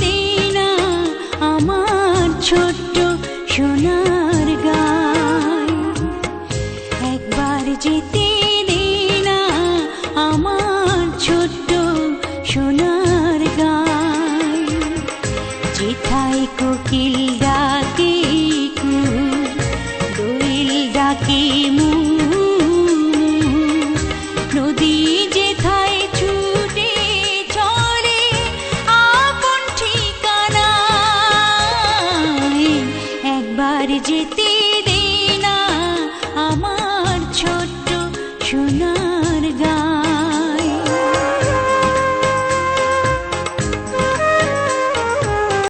দে না আমার ছোট্ট সোনার গায়, একবার যেতে দে না আমার ছোট্ট সোনার গায়। যেথায় কোকিল ডাকে কু, দোয়েল ডাকে মু, নদী যেথায় ছুটে চলে আপন ঠিকানায়, একবার যেতে